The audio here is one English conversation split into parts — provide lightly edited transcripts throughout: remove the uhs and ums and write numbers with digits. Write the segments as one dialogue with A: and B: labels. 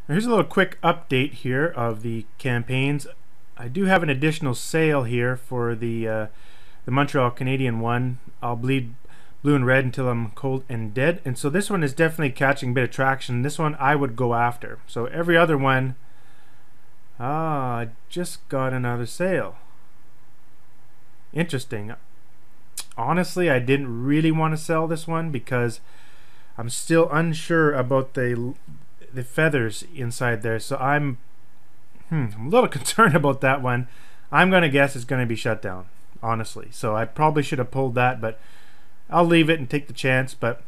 A: Here's a little quick update here of the campaigns. I do have an additional sale here for the Montreal Canadian one. I'll bleed blue and red until I'm cold and dead. And so this one is definitely catching a bit of traction. This one I would go after. So every other one, I just got another sale. Interesting. Honestly, I didn't really want to sell this one because I'm still unsure about the feathers inside there, so I'm a little concerned about that one. I'm gonna guess it's gonna be shut down, honestly. So I probably should have pulled that, but I'll leave it and take the chance. But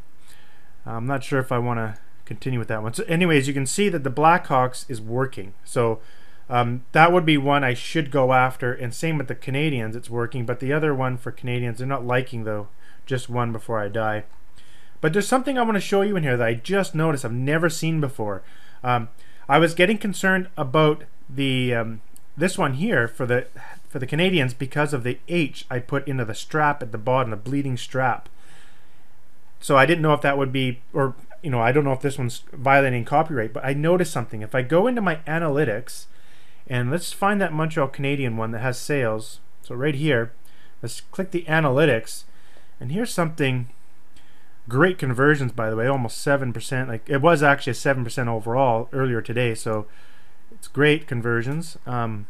A: I'm not sure if I want to continue with that one. So anyways, you can see that the Blackhawks is working. So that would be one I should go after, and same with the Canadians, it's working. But the other one for Canadians, they're not liking though. Just one before I die. But there's something I want to show you in here that I just noticed I've never seen before. I was getting concerned about the this one here for the Canadians because of the H I put into the strap at the bottom, the bleeding strap. So I didn't know if that would be, or I don't know if this one's violating copyright, but I noticed something. If I go into my analytics and let's find that Montreal Canadian one that has sales. So right here, let's click the analytics, and here's something. Great conversions, by the way, almost 7%. Like it was actually a 7% overall earlier today, so it's great conversions. I'm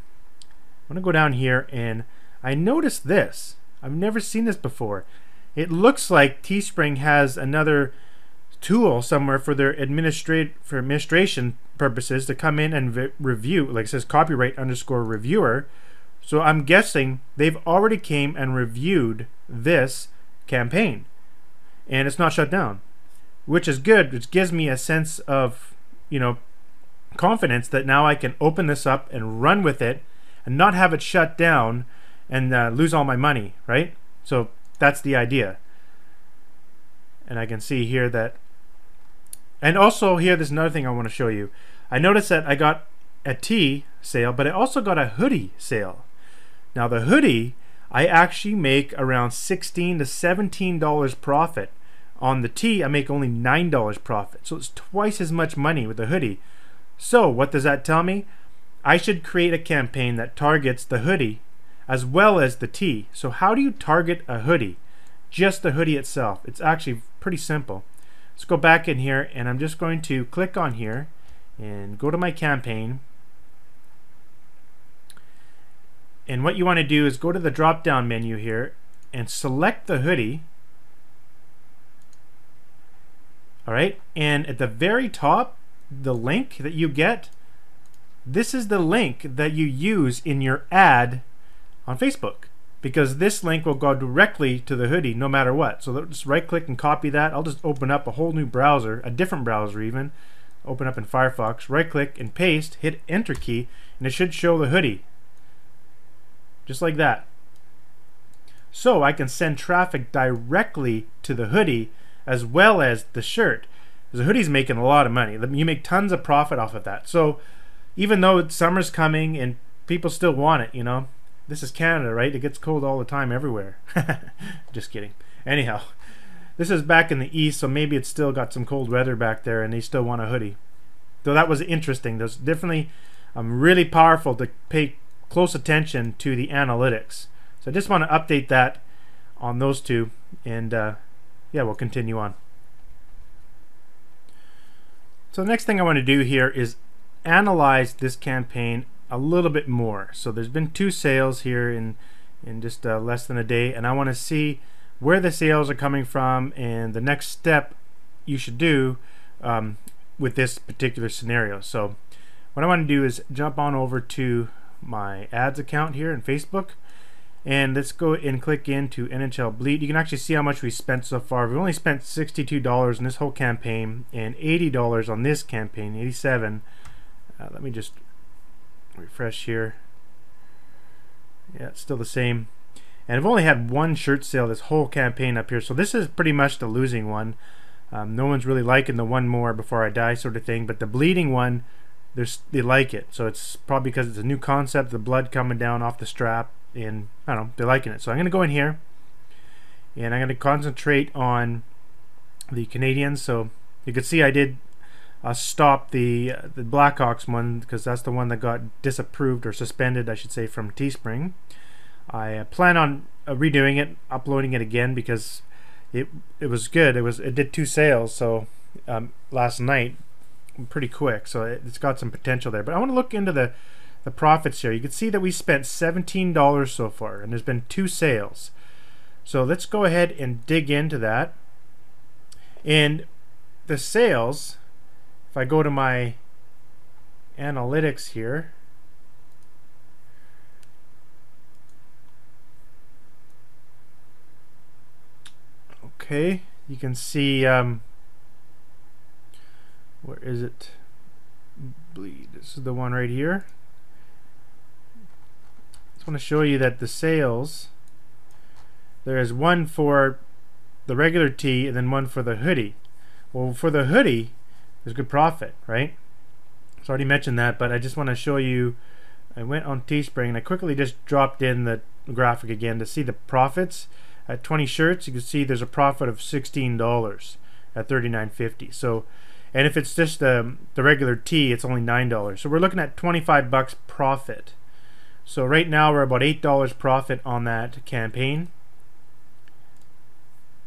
A: gonna go down here, and I noticed this. I've never seen this before. It looks like Teespring has another tool somewhere for their administration purposes to come in and review. Like it says, copyright_reviewer. So I'm guessing they've already came and reviewed this campaign. And it's not shut down, which is good, which gives me a sense of confidence that now I can open this up and run with it and not have it shut down and lose all my money, right? So that's the idea. And I can see here that, and also here there's another thing I want to show you. I noticed that I got a tee sale, but I also got a hoodie sale. Now the hoodie, I actually make around $16 to $17 profit. On the tee, I make only $9 profit. So it's twice as much money with the hoodie. So what does that tell me? I should create a campaign that targets the hoodie as well as the tee. So how do you target a hoodie? Just the hoodie itself. It's actually pretty simple. Let's go back in here, and I'm just going to click on here and go to my campaign. And what you want to do is go to the drop down menu here and select the hoodie. Alright, and at the very top, the link that you get, this is the link that you use in your ad on Facebook, because this link will go directly to the hoodie no matter what. So just right click and copy that. I'll just open up a whole new browser, a different browser even, open up in Firefox, right click and paste, hit enter key, and it should show the hoodie. Just like that. So I can send traffic directly to the hoodie as well as the shirt. The hoodie's making a lot of money. You make tons of profit off of that. So even though summer's coming and people still want it, this is Canada, right? It gets cold all the time everywhere. Just kidding. Anyhow, this is back in the east, so maybe it's still got some cold weather back there and they still want a hoodie. So that was interesting. There's definitely really powerful to pay close attention to the analytics. So I just want to update that on those two, and yeah, we'll continue on. So the next thing I want to do here is analyze this campaign a little bit more. So there's been 2 sales here in just less than a day, and I want to see where the sales are coming from and the next step you should do with this particular scenario. So what I want to do is jump on over to my ads account here in Facebook, and let's go and click into NHL Bleed. You can actually see how much we spent so far. We've only spent $62 in this whole campaign and $80 on this campaign, 87. Let me just refresh here. Yeah, it's still the same. And I've only had 1 shirt sale this whole campaign up here, so this is pretty much the losing one. No one's really liking the one more before I die sort of thing, but the bleeding one, they like it. So it's probably because it's a new concept, the blood coming down off the strap, and I don't know, they're liking it. So I'm going to go in here and I'm going to concentrate on the Canadians. So you can see I did stop the Blackhawks one, because that's the one that got disapproved or suspended, I should say, from Teespring. I plan on redoing it, uploading it again, because it was good. It did 2 sales, so last night, pretty quick. So it's got some potential there. But I want to look into the profits here. You can see that we spent $17 so far, and there's been 2 sales. So let's go ahead and dig into that. And the sales, if I go to my analytics here, okay, you can see, where is it? Bleed. This is the one right here. I just want to show you that the sales, there is one for the regular tee and then one for the hoodie. Well, for the hoodie, there's good profit, right? So I already mentioned that, but I just want to show you. I went on Teespring and I quickly just dropped in the graphic again to see the profits. At 20 shirts, you can see there's a profit of $16 at $39.50. So, and if it's just the regular tee, it's only $9. So we're looking at 25 bucks profit. So right now we're about $8 profit on that campaign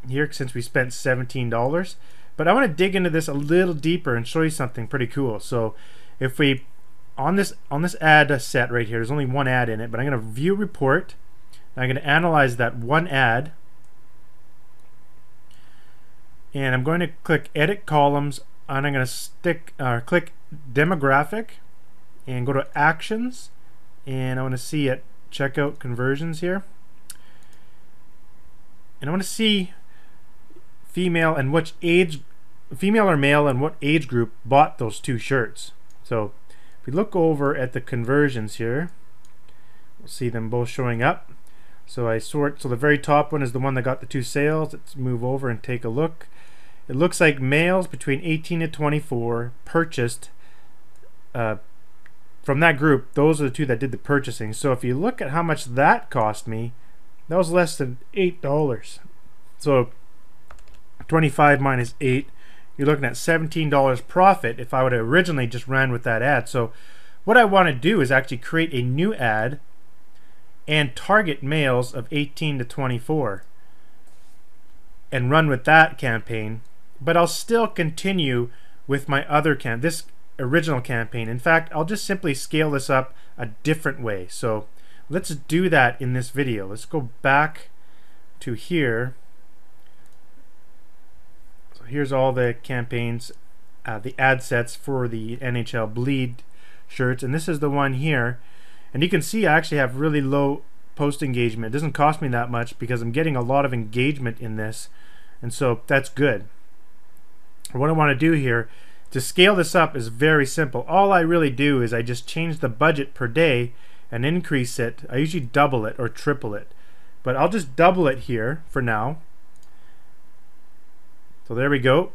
A: here, since we spent $17. But I want to dig into this a little deeper and show you something pretty cool. So if we on this ad set right here, there's only one ad in it, but I'm going to view report. I'm going to analyze that one ad, and I'm going to click edit columns, and I'm going to click demographic and go to actions, and I want to see it checkout conversions here, and I want to see female and which age, female or male, and what age group bought those 2 shirts. So if we look over at the conversions here, we'll see them both showing up. So I sort, so the very top one is the one that got the 2 sales. Let's move over and take a look. It looks like males between 18 to 24 purchased from that group. Those are the 2 that did the purchasing. So if you look at how much that cost me, that was less than $8. So 25 minus 8, you're looking at $17 profit if I would have originally just ran with that ad. So what I want to do is actually create a new ad and target males of 18 to 24 and run with that campaign, but I'll still continue with my other this original campaign. In fact, I'll just simply scale this up a different way. So let's do that in this video. Let's go back to here. So here's all the campaigns, the ad sets for the NHL Bleed shirts, and this is the one here. And you can see I actually have really low post engagement. It doesn't cost me that much because I'm getting a lot of engagement in this, and so that's good. What I want to do here to scale this up is very simple. All I really do is I just change the budget per day and increase it. I usually double it or triple it, but I'll just double it here for now. So there we go.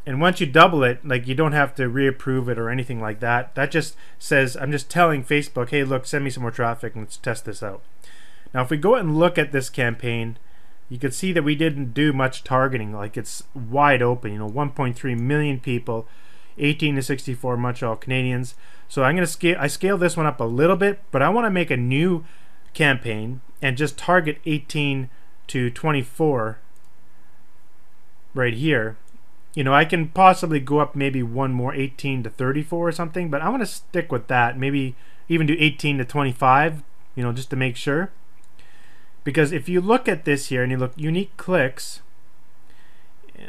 A: And once you double it, like, you don't have to reapprove it or anything like that. That just says, I'm just telling Facebook, hey, look, send me some more traffic and let's test this out. Now if we go and look at this campaign, you can see that we didn't do much targeting. Like, it's wide open, you know, 1.3 million people, 18 to 64 Montreal Canadiens. So I'm going to scale this one up a little bit, but I want to make a new campaign and just target 18 to 24 right here. You know, I can possibly go up maybe one more, 18 to 34 or something, but I want to stick with that. Maybe even do 18 to 25, you know, just to make sure. Because if you look at this here and you look unique clicks,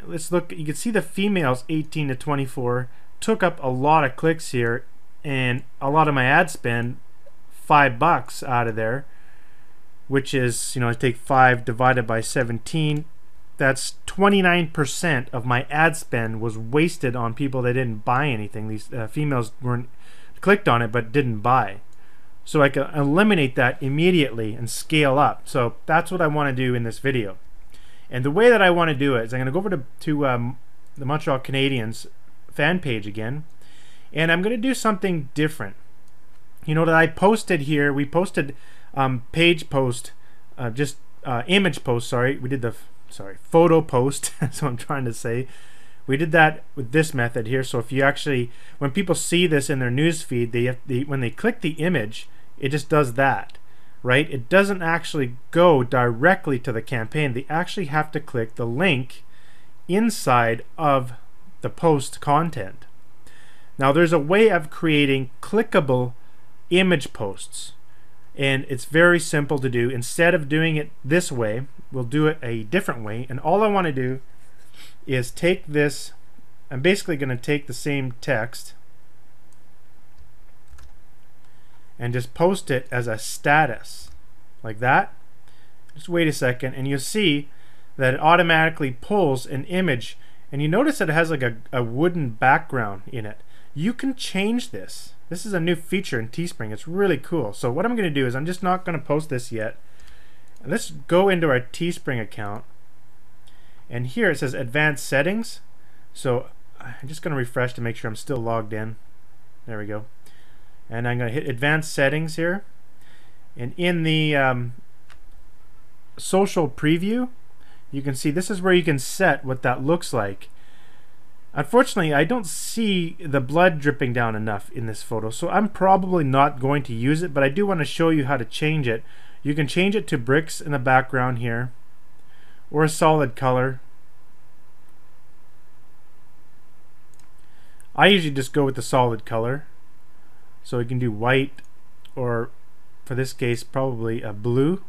A: let's look, you can see the females 18 to 24 took up a lot of clicks here, and a lot of my ad spend, $5 out of there, which is, you know, I take 5 divided by 17. That's 29% of my ad spend was wasted on people that didn't buy anything. These females weren't clicked on it but didn't buy. So I can eliminate that immediately and scale up. So that's what I want to do in this video. And the way that I want to do it is I'm going to go over to the Montreal Canadiens fan page again, and I'm going to do something different. You know that I posted here, we posted page post, image post, sorry. We did the photo post, that's what I'm trying to say. We did that with this method here. So if you actually, when people see this in their news feed, when they click the image, it just does that, right? It doesn't actually go directly to the campaign. They actually have to click the link inside of the post content. Now there's a way of creating clickable image posts, and it's very simple to do. Instead of doing it this way, we'll do it a different way. And all I want to do is take this. I'm basically going to take the same text and just post it as a status like that. Just wait a second and you'll see that it automatically pulls an image, and you notice that it has like a wooden background in it. You can change this. This is a new feature in Teespring. It's really cool. So what I'm going to do is, I'm just not going to post this yet. Let's go into our Teespring account, and here it says advanced settings. So I'm just going to refresh to make sure I'm still logged in. There we go. And I'm going to hit advanced settings here, and in the social preview, you can see this is where you can set what that looks like. Unfortunately, I don't see the blood dripping down enough in this photo, so I'm probably not going to use it, but I do want to show you how to change it. You can change it to bricks in the background here, or a solid color. I usually just go with the solid color, so you can do white, or for this case probably a blue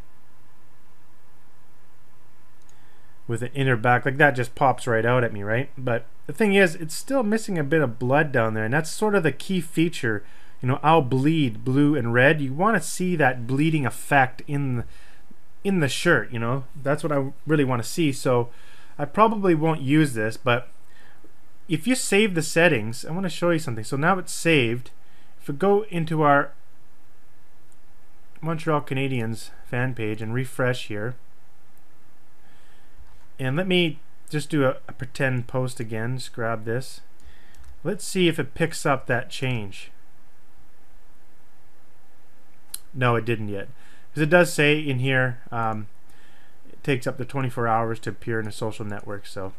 A: with an inner back. Like that just pops right out at me, right? But the thing is, it's still missing a bit of blood down there, and that's sort of the key feature. You know, I'll bleed blue and red. You want to see that bleeding effect in the shirt, you know. That's what I really want to see. So I probably won't use this, but if you save the settings, I want to show you something. So now it's saved. If we go into our Montreal Canadiens fan page and refresh here, and let me just do a pretend post again. Just grab this. Let's see if it picks up that change. No, it didn't yet, because it does say in here it takes up to 24 hours to appear in a social network. So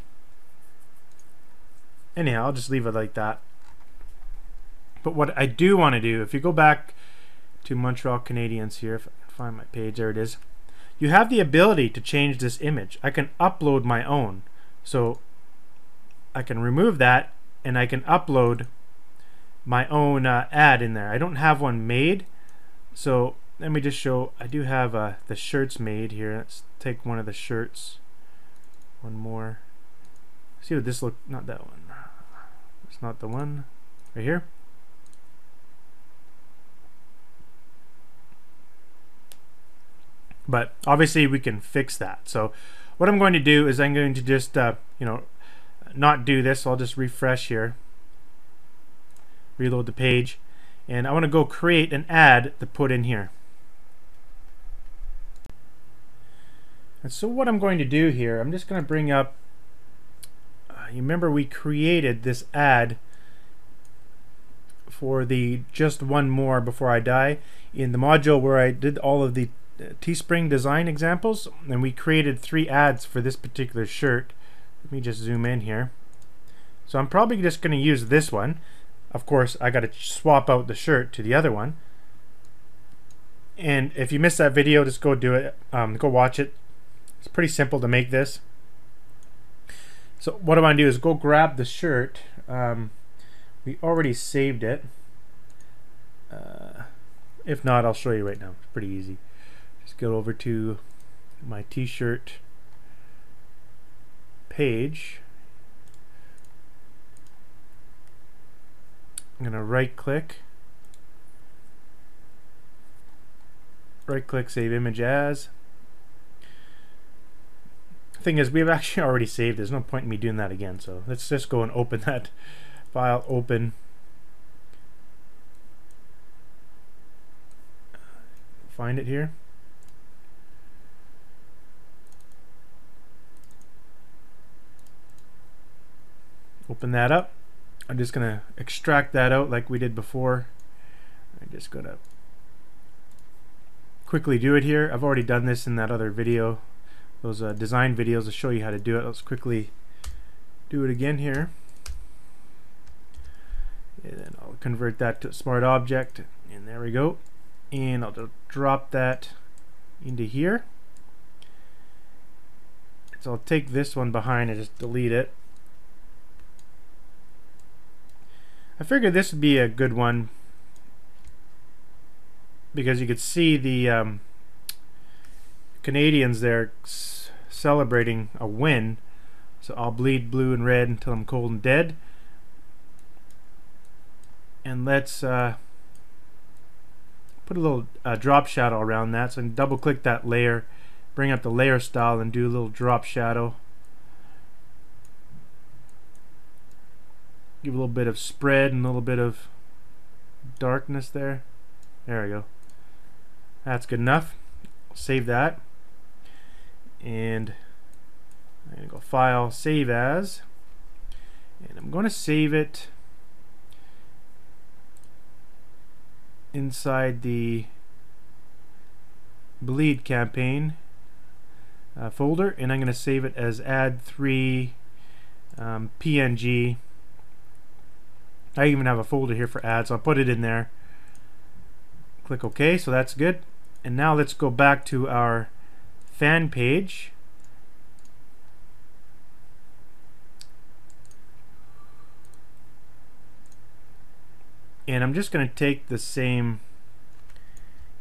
A: anyhow, I'll just leave it like that. But what I do want to do, if you go back to Montreal Canadiens here, if I can find my page, there it is. You have the ability to change this image. I can upload my own. So I can remove that, and I can upload my own ad in there. I don't have one made, so let me just show. I do have the shirts made here. Let's take one of the shirts. One more. See what this look? Not that one. It's not the one. Right here. But obviously we can fix that. So what I'm going to do is I'm going to just you know, not do this. So I'll just refresh here, reload the page, and I want to go create an ad to put in here. And so what I'm going to do here, I'm just going to bring up, you remember we created this ad for the just one more before I die in the module where I did all of the Teespring design examples, and we created 3 ads for this particular shirt. Let me just zoom in here. So I'm probably just going to use this one. Of course, I got to swap out the shirt to the other one. And if you missed that video, just go do it. Go watch it. It's pretty simple to make this. So what I want to do is go grab the shirt. We already saved it. If not, I'll show you right now. It's pretty easy. Just go over to my t-shirt page. I'm going to right click, save image as. The thing is, we've actually already saved. There's no point in me doing that again, so let's just go and open that file. Open. Find it here. Open that up. I'm just going to extract that out like we did before. I'm just going to quickly do it here. I've already done this in that other video, those design videos to show you how to do it. Let's quickly do it again here. And then I'll convert that to a smart object, and there we go. And I'll just drop that into here. So I'll take this one behind and just delete it. I figured this would be a good one because you could see the Canadians there celebrating a win. So I'll bleed blue and red until I'm cold and dead. And let's put a little drop shadow around that. So I can double click that layer, bring up the layer style, and do a little drop shadow. Give a little bit of spread and a little bit of darkness there. There we go. That's good enough. I'll save that. And I'm going to go File, Save As. And I'm going to save it inside the bleed campaign folder, and I'm going to save it as add3 PNG. I even have a folder here for ads, so I'll put it in there. Click OK, so that's good. And now let's go back to our fan page. And I'm just going to take the same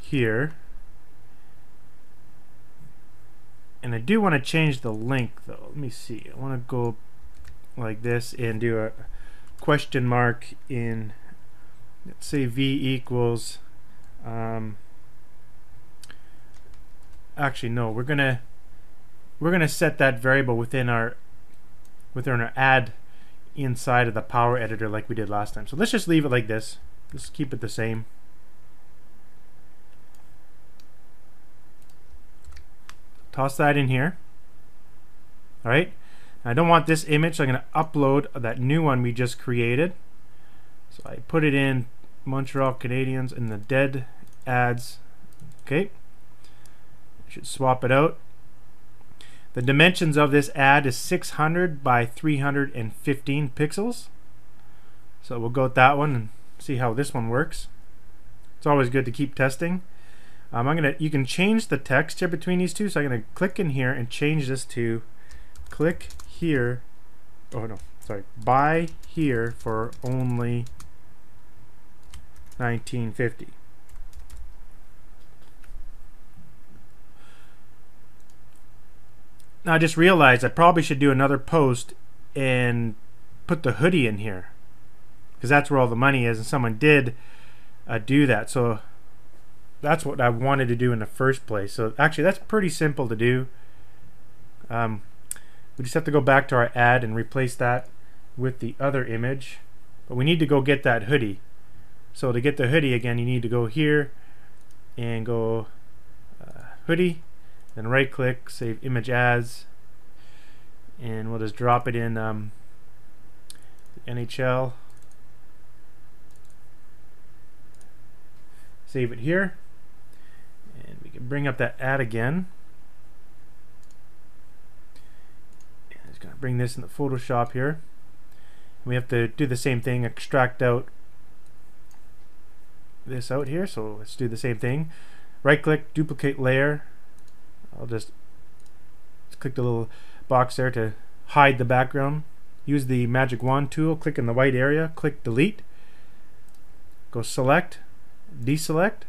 A: here. And I do want to change the link though. Let me see. I want to go like this and do a question mark in, let's say v equals actually no, we're gonna set that variable within our add inside of the power editor like we did last time. So let's just leave it like this. Just keep it the same. Toss that in here. Alright. I don't want this image, so I'm going to upload that new one we just created. So I put it in Montreal Canadiens in the dead ads. Okay. I should swap it out. The dimensions of this ad is 600 by 315 pixels. So we'll go with that one and see how this one works. It's always good to keep testing. You can change the text here between these two. So I'm going to click in here and change this to click here. Oh no, sorry. Buy here for only $19.50. Now I just realized I probably should do another post and put the hoodie in here, because that's where all the money is, and someone did do that. So that's what I wanted to do in the first place. So actually that's pretty simple to do. We just have to go back to our ad and replace that with the other image, but we need to go get that hoodie. So to get the hoodie again, you need to go here and go hoodie, then right click, save image as, and we'll just drop it in NHL. Save it here, and we can bring up that ad again. And I'm just going to bring this in the Photoshop here. We have to do the same thing, extract out this out here. So let's do the same thing. Right click, duplicate layer. I'll just click the little box there to hide the background. Use the magic wand tool, click in the white area, click delete. Go select, deselect.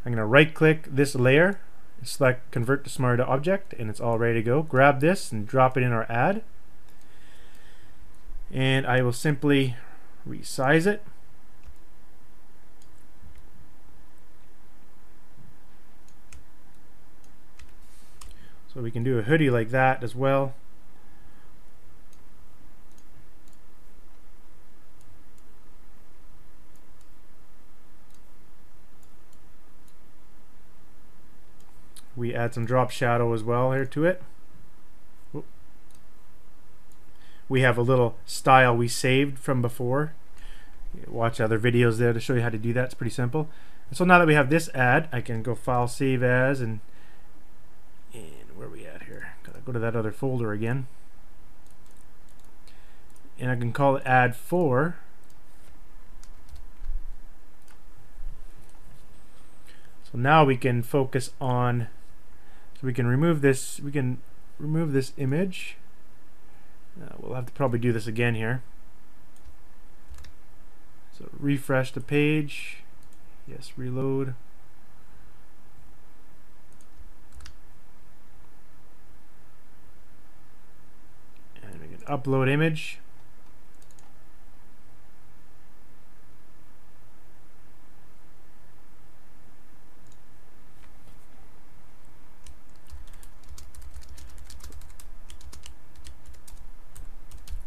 A: I'm going to right click this layer, select convert to smart object, and it's all ready to go. Grab this and drop it in our ad. And I will simply resize it. So we can do a hoodie like that as well. We add some drop shadow as well here to it. We have a little style we saved from before. Watch other videos there to show you how to do that. It's pretty simple. And so now that we have this ad, I can go File, Save As, and where are we at here? Gotta go to that other folder again. and I can call it add 4. So now we can focus on, so we can remove this image. We'll have to probably do this again here. So refresh the page. Yes, reload. And we can upload image.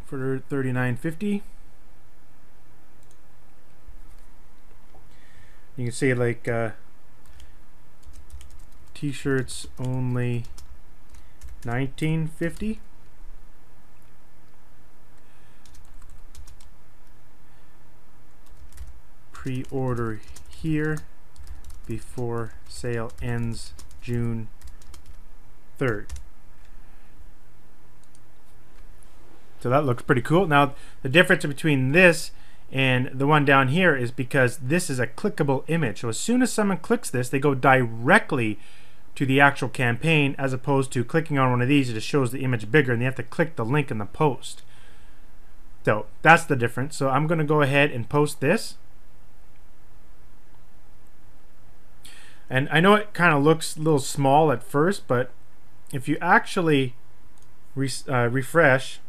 A: For $39.50. You can see like t-shirts only $19.50. Pre-order here before sale ends June 3rd. So that looks pretty cool. Now the difference between this and the one down here is because this is a clickable image. So as soon as someone clicks this, they go directly to the actual campaign, as opposed to clicking on one of these, it just shows the image bigger and they have to click the link in the post. So that's the difference. So I'm going to go ahead and post this. And I know it kind of looks a little small at first, but if you actually refresh,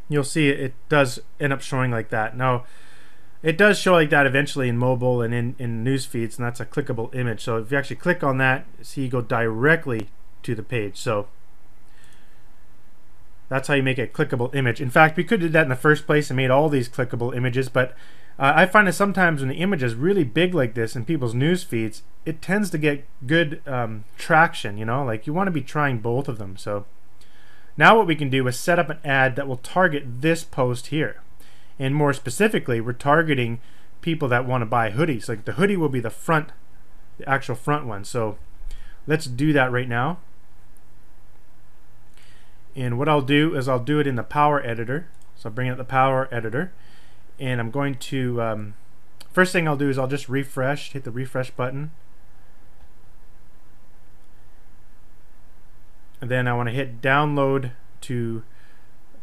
A: you'll see it does end up showing like that. Now, it does show like that eventually in mobile and in news feeds, and that's a clickable image. So if you actually click on that, see, you go directly to the page. So that's how you make a clickable image. In fact, we could do that in the first place and made all these clickable images, but I find that sometimes when the image is really big like this in people's news feeds, it tends to get good traction, you know, like you want to be trying both of them. So now what we can do is set up an ad that will target this post here. And more specifically, we're targeting people that want to buy hoodies. Like the hoodie will be the front, the actual front one. So let's do that right now. And what I'll do is I'll do it in the Power Editor. So I'll bring up the Power Editor. And I'm going to, first thing I'll do is I'll just refresh, hit the refresh button. And then I want to hit download to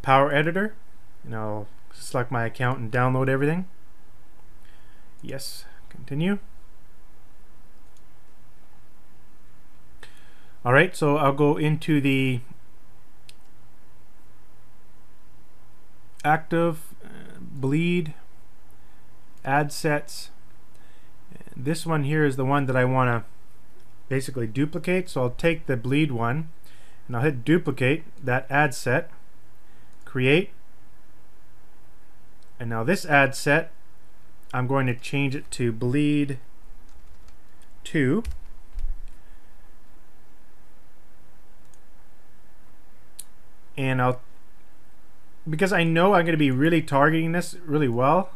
A: Power Editor. And I'll select my account and download everything. Yes, continue. Alright, so I'll go into the active, bleed, ad sets. This one here is the one that I want to basically duplicate. So I'll take the bleed one and I'll hit duplicate that ad set, create, and now this ad set I'm going to change it to bleed 2. And I'll, because I know I'm going to be really targeting this really well,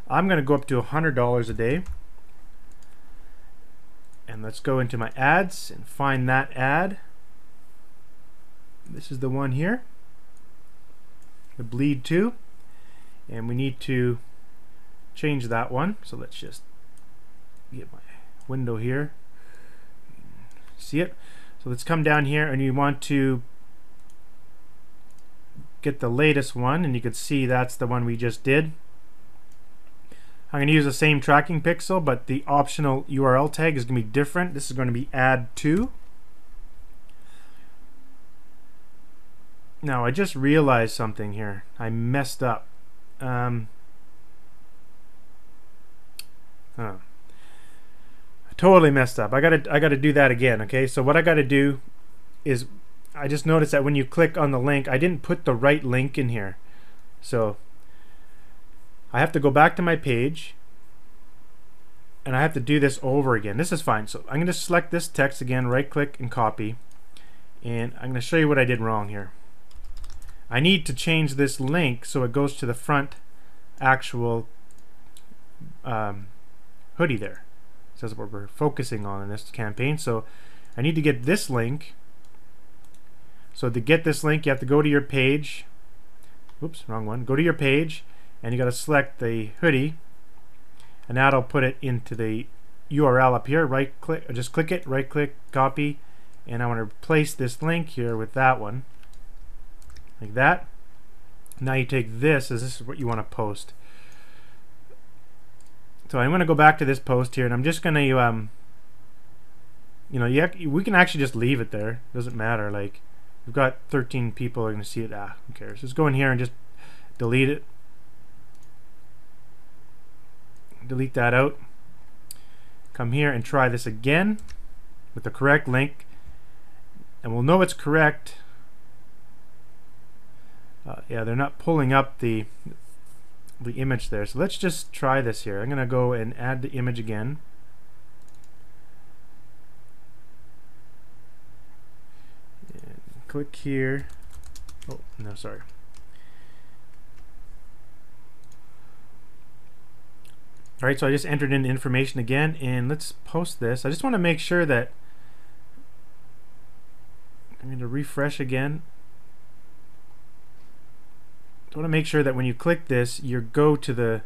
A: I'm going to go up to $100 a day. And let's go into my ads and find that ad. This is the one here, the bleed 2, and we need to change that one. So let's just get my window here. See it? So let's come down here and you want to get the latest one, and you can see that's the one we just did. I'm going to use the same tracking pixel, but the optional URL tag is going to be different. This is going to be add 2. Now I just realized something here. I messed up. I totally messed up. I gotta do that again. Okay, so what I gotta do is, I just noticed that when you click on the link, I didn't put the right link in here. So I have to go back to my page and I have to do this over again. This is fine. So I'm going to select this text again, right click and copy, and I'm going to show you what I did wrong here. I need to change this link so it goes to the front actual hoodie there. So that's what we're focusing on in this campaign. So I need to get this link. So to get this link, you have to go to your page, oops, wrong one. Go to your page, and you got to select the hoodie, and that'll put it into the URL up here. Right click, just click it, right click, copy, and I want to replace this link here with that one, like that. Now you take this, as this is what you want to post. So I'm going to go back to this post here, and I'm just going to we can actually just leave it there. Doesn't matter. Like, we've got 13 people are going to see it. Who cares? Just go in here and just delete it. Delete that out. Come here and try this again with the correct link, and we'll know it's correct. Yeah, they're not pulling up the image there. So let's just try this here. I'm going to go and add the image again. And click here. Oh, no, sorry. Alright, so I just entered in the information again, and let's post this. I just want to make sure that I'm going to refresh again. I want to make sure that when you click this, you go to the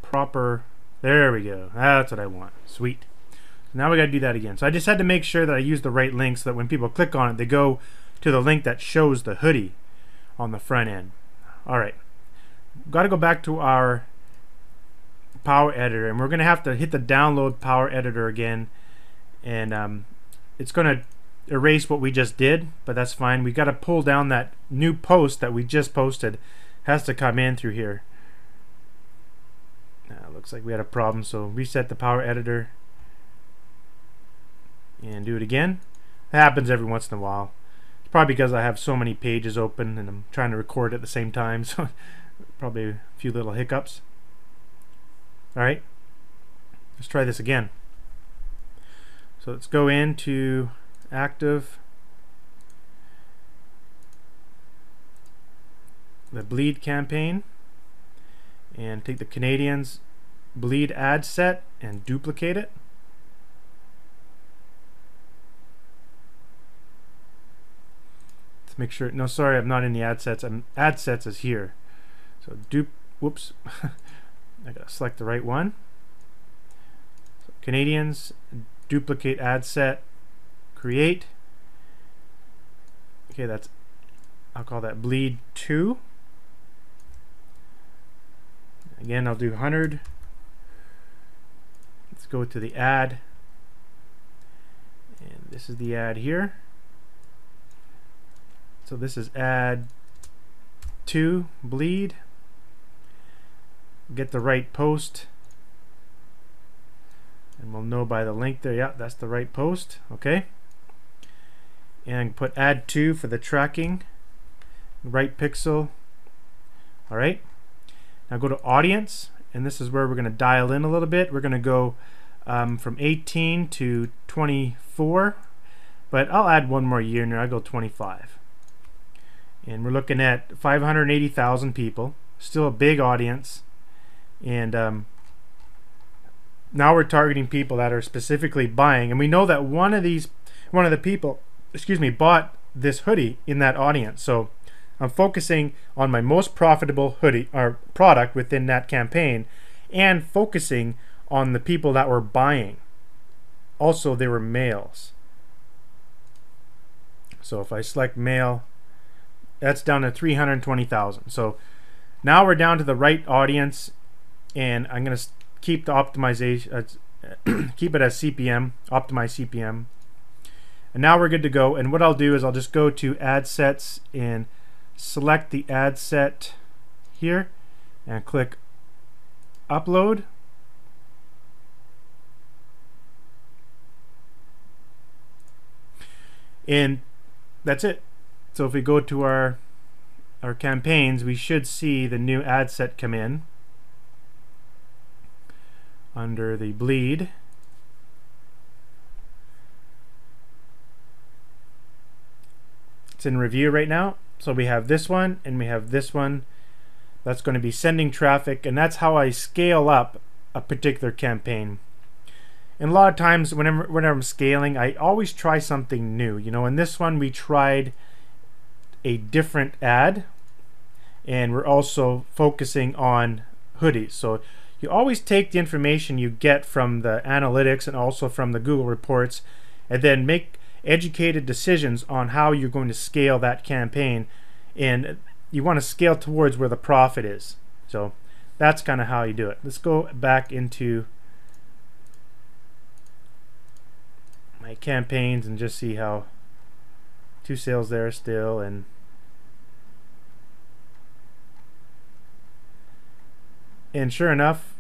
A: proper. There we go. That's what I want. Sweet. Now we got to do that again. So I just had to make sure that I use the right link so that when people click on it, they go to the link that shows the hoodie on the front end. All right. Got to go back to our Power Editor, and we're going to have to hit the download Power Editor again, and it's going to erase what we just did, but that's fine. We got to pull down that new post that we just posted. Has to come in through here. Looks like we had a problem, so reset the Power Editor and do it again. It happens every once in a while. It's probably because I have so many pages open and I'm trying to record at the same time, so probably a few little hiccups. Alright, let's try this again. So let's go into active, the bleed campaign, and take the Canadians bleed ad set and duplicate it. Let's make sure. No, sorry, I'm not in the ad sets. Ad sets is here. So whoops. I gotta select the right one. So Canadians, duplicate ad set, create. Okay, I'll call that bleed 2. Again, I'll do 100. Let's go to the ad, and this is the ad here. So this is ad 2 bleed. Get the right post, and we'll know by the link there. Yeah, that's the right post. Okay, and put add 2 for the tracking, right pixel. All right. Now go to audience, and this is where we're going to dial in a little bit. We're going to go from 18 to 24, but I'll add one more year in there. I'll go 25. And we're looking at 580,000 people, still a big audience. And now we're targeting people that are specifically buying, and we know that one of the people, bought this hoodie in that audience. So I'm focusing on my most profitable hoodie or product within that campaign, and focusing on the people that were buying. Also, they were males. So if I select male, that's down to 320,000. So now we're down to the right audience, and I'm going to keep the optimization, keep it as CPM, optimize CPM. And now we're good to go. And what I'll do is I'll just go to ad sets and select the ad set here and click upload. And that's it. So if we go to our campaigns, we should see the new ad set come in under the bleed. It's in review right now. So we have this one and we have this one. That's going to be sending traffic, and that's how I scale up a particular campaign. And a lot of times whenever I'm scaling, I always try something new. You know, in this one we tried a different ad, and we're also focusing on hoodies. So you always take the information you get from the analytics and also from the Google reports, and then make educated decisions on how you're going to scale that campaign, and you want to scale towards where the profit is. So that's kind of how you do it. Let's go back into my campaigns and just see how 2 sales there still, and sure enough,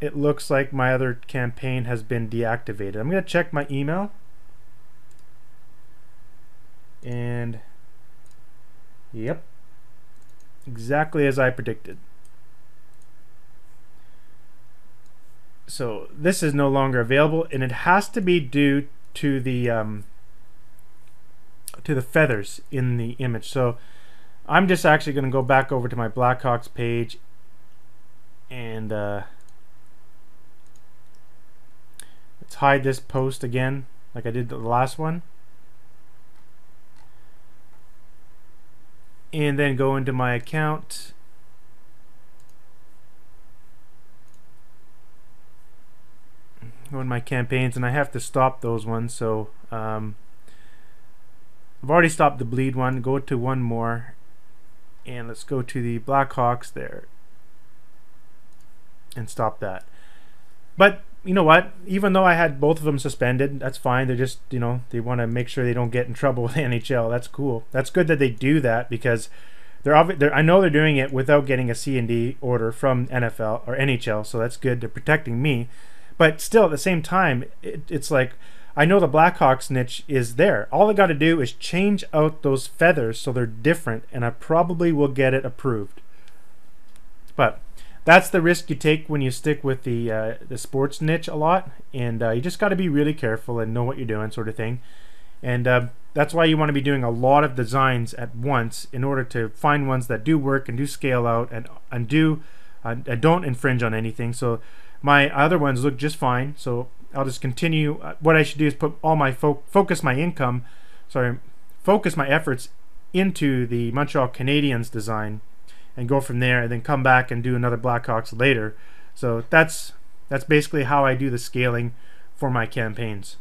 A: it looks like my other campaign has been deactivated. I'm going to check my email, and yep, exactly as I predicted. So this is no longer available, and it has to be due to the feathers in the image. So I'm just actually going to go back over to my Blackhawks page, and let's hide this post again like I did the last one, and then go into my account, go in my campaigns, and I have to stop those ones. So I've already stopped the bleed one. Go to one more, and let's go to the Blackhawks there and stop that. But you know what, even though I had both of them suspended, that's fine. They're just, you know, they want to make sure they don't get in trouble with the NHL. That's cool. That's good that they do that, because I know they're doing it without getting a C&D order from NFL or NHL, so that's good. They're protecting me. But still, at the same time, it's like, I know the Blackhawks niche is there. All I got to do is change out those feathers so they're different, and I probably will get it approved. But that's the risk you take when you stick with the sports niche a lot, and you just got to be really careful and know what you're doing, sort of thing. And that's why you want to be doing a lot of designs at once in order to find ones that do work and do scale out and don't infringe on anything. So my other ones look just fine, so I'll just continue. What I should do is put all my focus my efforts into the Montreal Canadiens design, and go from there, and then come back and do another Blackhawks later. So that's basically how I do the scaling for my campaigns.